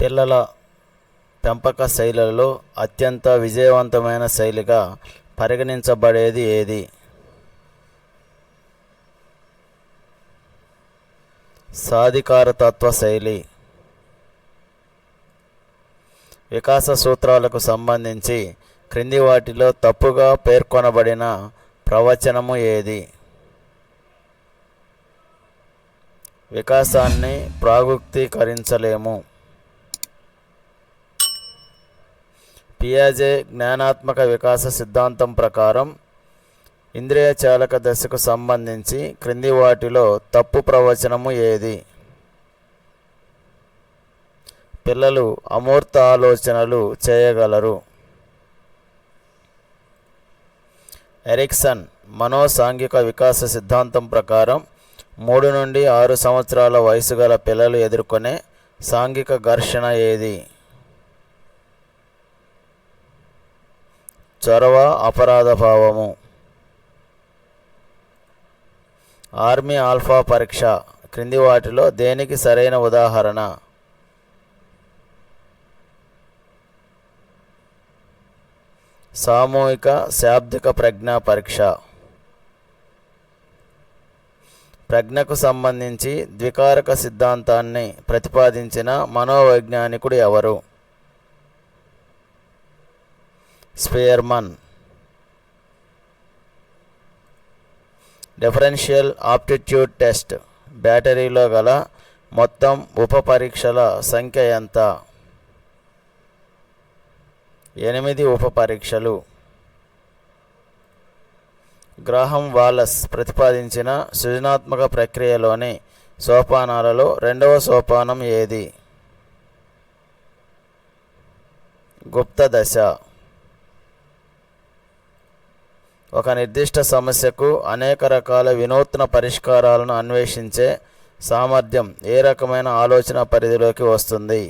పిల్లల పెంపక శైలులలో అత్యంత విజయవంతమైన శైలిగా పరిగణించబడేది ఏది? సాధికారతత్వ శైలి. వికాస సూత్రాలకు సంబంధించి క్రింది వాటిలో తప్పుగా పేర్కొనబడిన ప్రవచనము ఏది? వికాసాన్ని ప్రాగుక్తీకరించలేము. పియాజే జ్ఞానాత్మక వికాస సిద్ధాంతం ప్రకారం ఇంద్రియ చాలక దశకు సంబంధించి క్రింది వాటిలో తప్పు ప్రవచనము ఏది? పిల్లలు అమూర్త ఆలోచనలు చేయగలరు. ఎరిక్సన్ మనోసాంఘిక వికాస సిద్ధాంతం ప్రకారం 3 నుండి 6 సంవత్సరాల వయసు గల పిల్లలు ఎదుర్కొనే సాంఘిక ఘర్షణ ఏది? చొరవ, అపరాధ భావము. ఆర్మీ ఆల్ఫా పరీక్ష క్రింది వాటిలో దేనికి సరైన ఉదాహరణ? సామూహిక శాబ్దిక ప్రజ్ఞా పరీక్ష. ప్రజ్ఞకు సంబంధించి ద్వికారక సిద్ధాంతాన్ని ప్రతిపాదించిన మనోవైజ్ఞానికుడు ఎవరు? స్పియర్మన్. డిఫరెన్షియల్ ఆప్టిట్యూడ్ టెస్ట్ బ్యాటరీలో గల మొత్తం ఉప పరీక్షల సంఖ్య ఎంత? 8 ఉప పరీక్షలు. గ్రాహం వాలస్ ప్రతిపాదించిన సృజనాత్మక ప్రక్రియలోని సోపానాలలో 2వ సోపానం ఏది? గుప్త దశ. ఒక నిర్దిష్ట సమస్యకు అనేక రకాల వినూత్న పరిష్కారాలను అన్వేషించే సామర్థ్యం ఏ రకమైన ఆలోచన పరిధిలోకి వస్తుంది?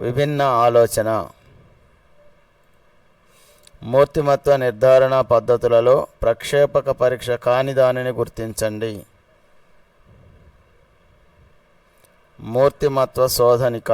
విభిన్న ఆలోచన. మూర్తిమత్వ నిర్ధారణ పద్ధతులలో ప్రక్షేపక పరీక్ష కాని దానిని గుర్తించండి. మూర్తిమత్వ శోధనిక.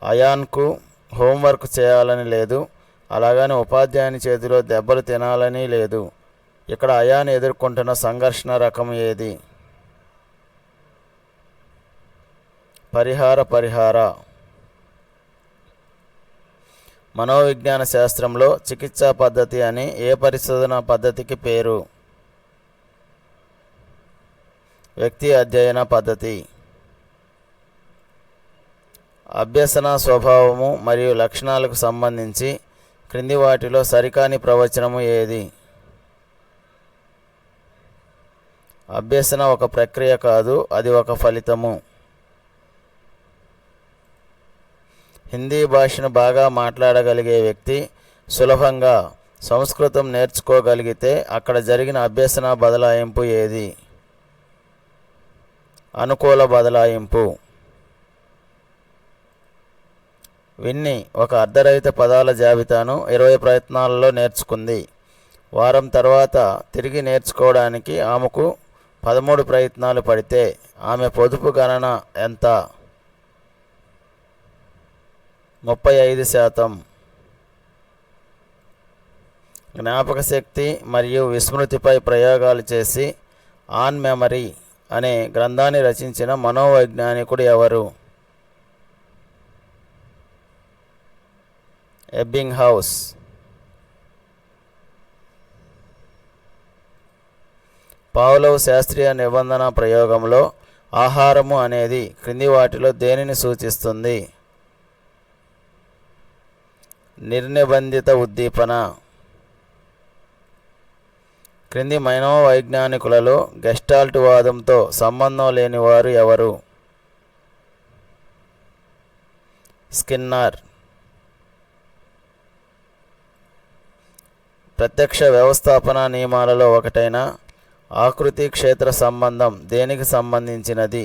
అయాన్కు హోంవర్క్ చేయాలని లేదు, అలాగని ఉపాధ్యాయుని చేతిలో దెబ్బలు తినాలని లేదు. ఇక్కడ అయాన్ ఎదుర్కొంటున్న సంఘర్షణ రకం ఏది? పరిహార. మనోవిజ్ఞాన శాస్త్రంలో చికిత్సా పద్ధతి అని ఏ పరిశోధన పద్ధతికి పేరు? వ్యక్తి అధ్యయన పద్ధతి. అభ్యసన స్వభావము మరియు లక్షణాలకు సంబంధించి క్రింది వాటిలో సరికాని ప్రవచనము ఏది? అభ్యసన ఒక ప్రక్రియ కాదు, అది ఒక ఫలితము. హిందీ భాషను బాగా మాట్లాడగలిగే వ్యక్తి సులభంగా సంస్కృతం నేర్చుకోగలిగితే అక్కడ జరిగిన అభ్యసన బదలాయింపు ఏది? అనుకూల బదలాయింపు. విన్ని ఒక అర్ధరహిత పదాల జాబితాను 20 ప్రయత్నాలలో నేర్చుకుంది. వారం తర్వాత తిరిగి నేర్చుకోవడానికి ఆమెకు 13 ప్రయత్నాలు పడితే ఆమె పొదుపు గణన ఎంత? 35%. జ్ఞాపక శక్తి మరియు విస్మృతిపై ప్రయోగాలు చేసి ఆన్ మెమరీ అనే గ్రంథాన్ని రచించిన మనోవైజ్ఞానికుడు ఎవరు? ఎబ్బింగ్హౌస్. పావ్లోవ్ శాస్త్రీయ నిబంధన ప్రయోగంలో ఆహారము అనేది క్రింది వాటిలో దేనిని సూచిస్తుంది? నిర్నిబంధిత ఉద్దీపన. క్రింది మనోవైజ్ఞానికులలో గెస్టాల్ట్ వాదంతో సంబంధం లేని వారు ఎవరు? స్కిన్నర్. ప్రత్యక్ష వ్యవస్థాపన నియమాలలో ఒకటైన ఆకృతి క్షేత్ర సంబంధం దేనికి సంబంధించినది?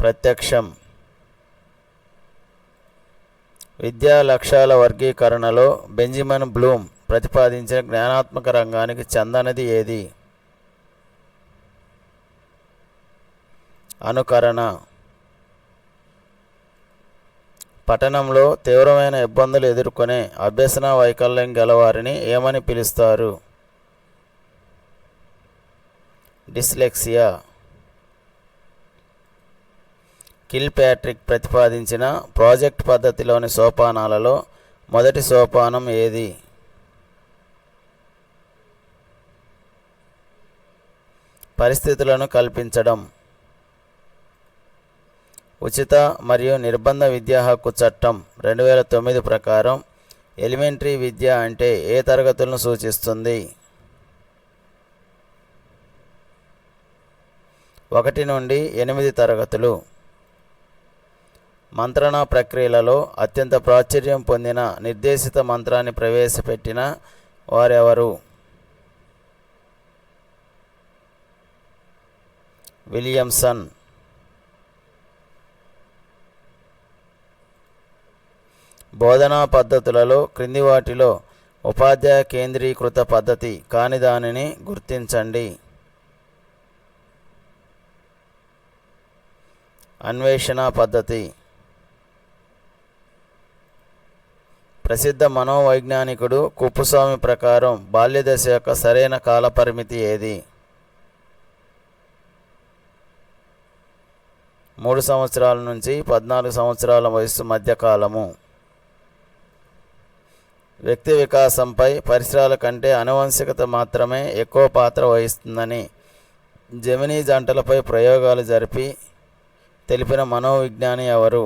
ప్రత్యక్షం. విద్యా లక్ష్యాల వర్గీకరణలో బెంజమిన్ బ్లూమ్ ప్రతిపాదించిన జ్ఞానాత్మక రంగానికి చెందనిది ఏది? అనుకరణ. పఠనంలో తీవ్రమైన ఇబ్బందులు ఎదుర్కొనే అభ్యసన వైకల్యం గలవారిని ఏమని పిలుస్తారు? డిస్లెక్సియా. కిల్పాట్రిక్ ప్రతిపాదించిన ప్రాజెక్ట్ పద్ధతిలోని సోపానాలలో మొదటి సోపానం ఏది? పరిస్థితులను కల్పించడం. ఉచిత మరియు నిర్బంధ విద్యా హక్కు చట్టం 2009 ప్రకారం ఎలిమెంటరీ విద్య అంటే ఏ తరగతులను సూచిస్తుంది? 1 నుండి 8 తరగతులు. మంత్రణ ప్రక్రియలలో అత్యంత ప్రాచుర్యం పొందిన నిర్దేశిత మంత్రాన్ని ప్రవేశపెట్టిన వారెవరు? విలియమ్సన్. బోధనా పద్ధతులలో క్రింది వాటిలో ఉపాధ్యాయ కేంద్రీకృత పద్ధతి కాని దానిని గుర్తించండి. అన్వేషణ పద్ధతి. ప్రసిద్ధ మనోవైజ్ఞానికుడు కుప్పుస్వామి ప్రకారం బాల్యదశ యొక్క సరైన కాలపరిమితి ఏది? 3 సంవత్సరాల నుంచి 14 సంవత్సరాల వయస్సు మధ్యకాలము. వ్యక్తి వికాసంపై పరిసరాల కంటే ఆనువంశికత మాత్రమే ఎక్కువ పాత్ర వహిస్తుందని జెమినీ జంటలపై ప్రయోగాలు జరిపి తెలిపిన మనోవిజ్ఞాని ఎవరు?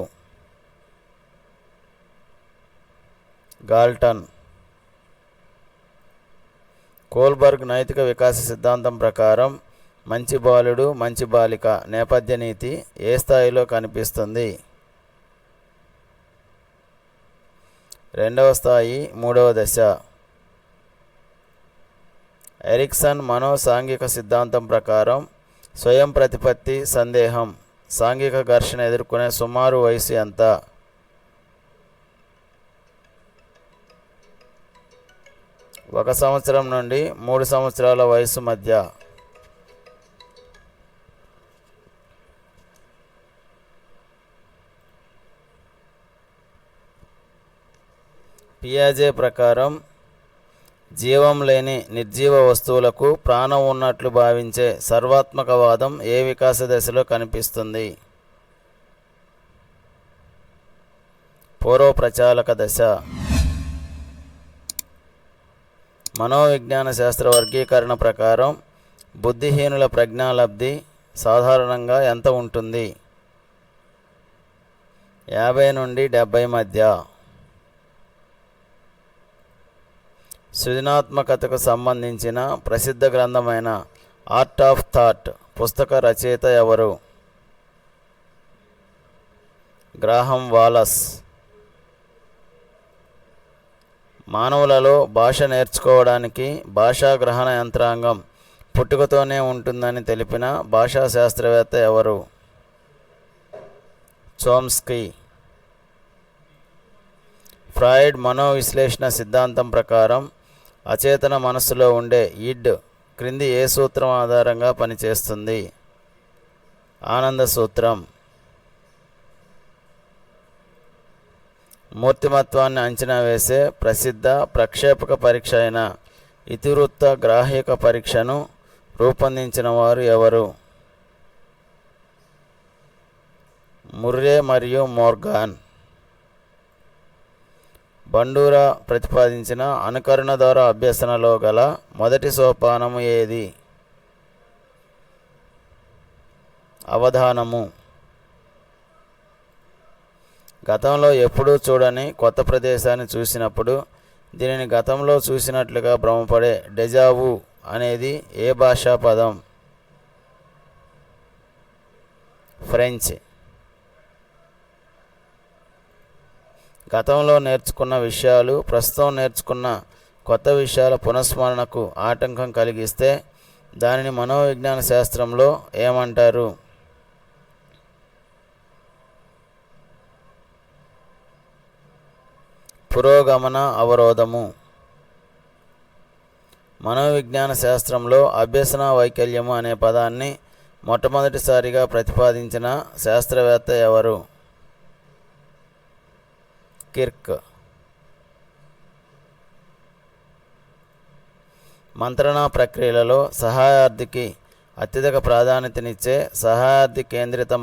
గాల్టన్. కోల్బర్గ్ నైతిక వికాస సిద్ధాంతం ప్రకారం మంచి బాలుడు మంచి బాలిక నేపథ్య నీతి ఏ స్థాయిలో కనిపిస్తుంది? 2వ స్థాయి 3వ దశ. ఎరిక్సన్ మనో సాంఘిక సిద్ధాంతం ప్రకారం స్వయం ప్రతిపత్తి సందేహం సాంఘిక ఘర్షణ ఎదుర్కొనే సుమారు వయసు ఎంత? 1 సంవత్సరం నుండి 3 సంవత్సరాల వయసు మధ్య. పియాజే ప్రకారం జీవం లేని నిర్జీవ వస్తువులకు ప్రాణం ఉన్నట్లు భావించే సర్వాత్మకవాదం ఏ వికాస దశలో కనిపిస్తుంది? పూర్వప్రచాలక దశ. మనోవిజ్ఞాన శాస్త్ర వర్గీకరణ ప్రకారం బుద్ధిహీనుల ప్రజ్ఞాలబ్ధి సాధారణంగా ఎంత ఉంటుంది? 50 నుండి 70 మధ్య. సృజనాత్మకతకు సంబంధించిన ప్రసిద్ధ గ్రంథమైన ఆర్ట్ ఆఫ్ థాట్ పుస్తక రచయిత ఎవరు? Graham Wallas. మానవులలో భాష నేర్చుకోవడానికి భాషా గ్రహణ యంత్రాంగం పుట్టుకతోనే ఉంటుందని తెలిపిన భాషా శాస్త్రవేత్త ఎవరు? చోమ్స్కీ. ఫ్రాయిడ్ మనోవిశ్లేషణ సిద్ధాంతం ప్రకారం అచేతన మనస్సులో ఉండే ఇడ్ క్రింది ఏ సూత్రం ఆధారంగా పనిచేస్తుంది? ఆనంద సూత్రం. మూర్తిమత్వాన్ని అంచనా వేసే ప్రసిద్ధ ప్రక్షేపక పరీక్ష అయిన ఇతివృత్త గ్రాహిక పరీక్షను రూపొందించిన వారు ఎవరు? ముర్రే మరియు మోర్గాన్. బండూరా ప్రతిపాదించిన అనుకరణ ద్వారా అభ్యసనలో గల మొదటి సోపానము ఏది? అవధానము. గతంలో ఎప్పుడూ చూడని కొత్త ప్రదేశాన్ని చూసినప్పుడు దీనిని గతంలో చూసినట్లుగా భ్రమపడే డెజావు అనేది ఏ భాషా పదం? ఫ్రెంచ్. గతంలో నేర్చుకున్న విషయాలు ప్రస్తుతం నేర్చుకున్న కొత్త విషయాల పునఃస్మరణకు ఆటంకం కలిగిస్తే దానిని మనోవిజ్ఞాన శాస్త్రంలో ఏమంటారు? పురోగమన అవరోధము. మనోవిజ్ఞాన శాస్త్రంలో అభ్యసన వైకల్యము అనే పదాన్ని మొట్టమొదటిసారిగా ప్రతిపాదించిన శాస్త్రవేత్త ఎవరు? కిర్క్. మంత్రణ ప్రక్రియలలో సహాయార్థికి అత్యధిక ప్రాధాన్యతనిచ్చే సహాయార్థి కేంద్రిత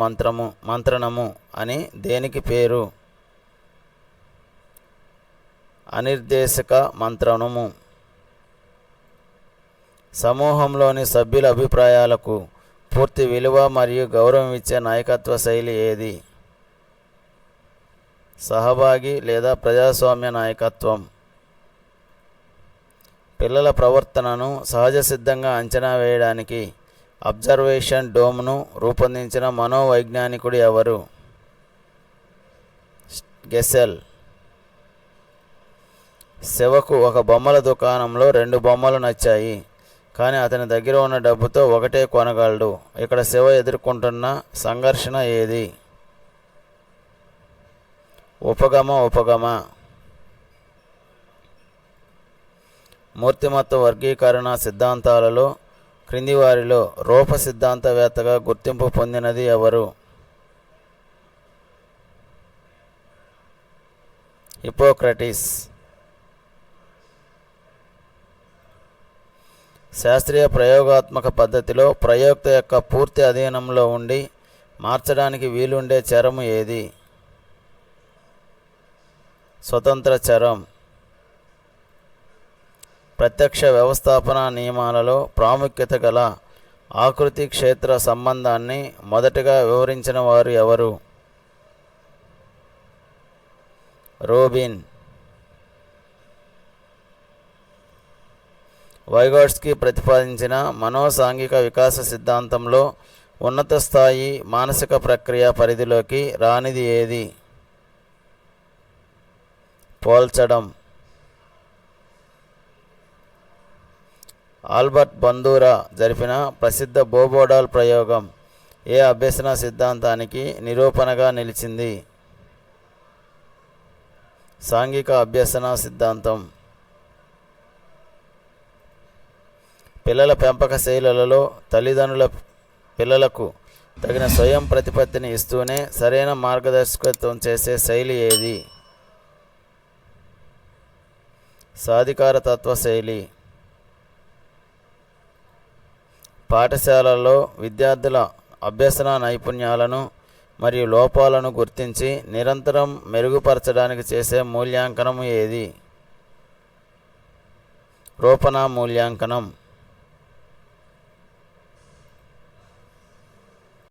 మంత్రణము అని దేనికి పేరు? అనిర్దేశక మంత్రణము. సమూహంలోని సభ్యుల అభిప్రాయాలకు పూర్తి విలువ మరియు గౌరవం ఇచ్చే నాయకత్వ శైలి ఏది? సహభాగి లేదా ప్రజాస్వామ్య నాయకత్వం. పిల్లల ప్రవర్తనను సహజ సిద్ధంగా అంచనా వేయడానికి అబ్జర్వేషన్ డోమ్ను రూపొందించిన మనోవైజ్ఞానికుడు ఎవరు? గెసెల్. శివకు ఒక బొమ్మల దుకాణంలో 2 బొమ్మలు నచ్చాయి, కానీ అతని దగ్గర ఉన్న డబ్బుతో ఒకటే కొనగలడు. ఇక్కడ శివ ఎదుర్కొంటున్న సంఘర్షణ ఏది? ఉపగమ. మూర్తిమత్వ వర్గీకరణ సిద్ధాంతాలలో క్రింది వారిలో రూప సిద్ధాంతవేత్తగా గుర్తింపు పొందినది ఎవరు? హిపోక్రటీస్. శాస్త్రీయ ప్రయోగాత్మక పద్ధతిలో ప్రయోక్త యొక్క పూర్తి అధీనంలో ఉండి మార్చడానికి వీలుండే చరము ఏది? స్వతంత్ర చరం. ప్రత్యక్ష వ్యవస్థాపన నియమాలలో ప్రాముఖ్యత గల ఆకృతి క్షేత్ర సంబంధాన్ని మొదటగా వివరించిన వారు ఎవరు? రోబిన్. వైగోట్స్కీ ప్రతిపాదించిన మనోసాంఘిక వికాస సిద్ధాంతంలో ఉన్నత స్థాయి మానసిక ప్రక్రియ పరిధిలోకి రానిది ఏది? పోల్చడం. ఆల్బర్ట్ బందూరా జరిపిన ప్రసిద్ధ బోబోడాల్ ప్రయోగం ఏ అభ్యసన సిద్ధాంతానికి నిరూపణగా నిలిచింది? సాంఘిక అభ్యసన సిద్ధాంతం. పిల్లల పెంపక శైలులలో తల్లిదండ్రుల పిల్లలకు తగిన స్వయం ప్రతిపత్తిని ఇస్తూనే సరైన మార్గదర్శకత్వం చేసే శైలి ఏది? సాధికార తత్వ శైలి. పాఠశాలల్లో విద్యార్థుల అభ్యసన నైపుణ్యాలను మరియు లోపాలను గుర్తించి నిరంతరం మెరుగుపరచడానికి చేసే మూల్యాంకనం ఏది? రూపణ మూల్యాంకనం.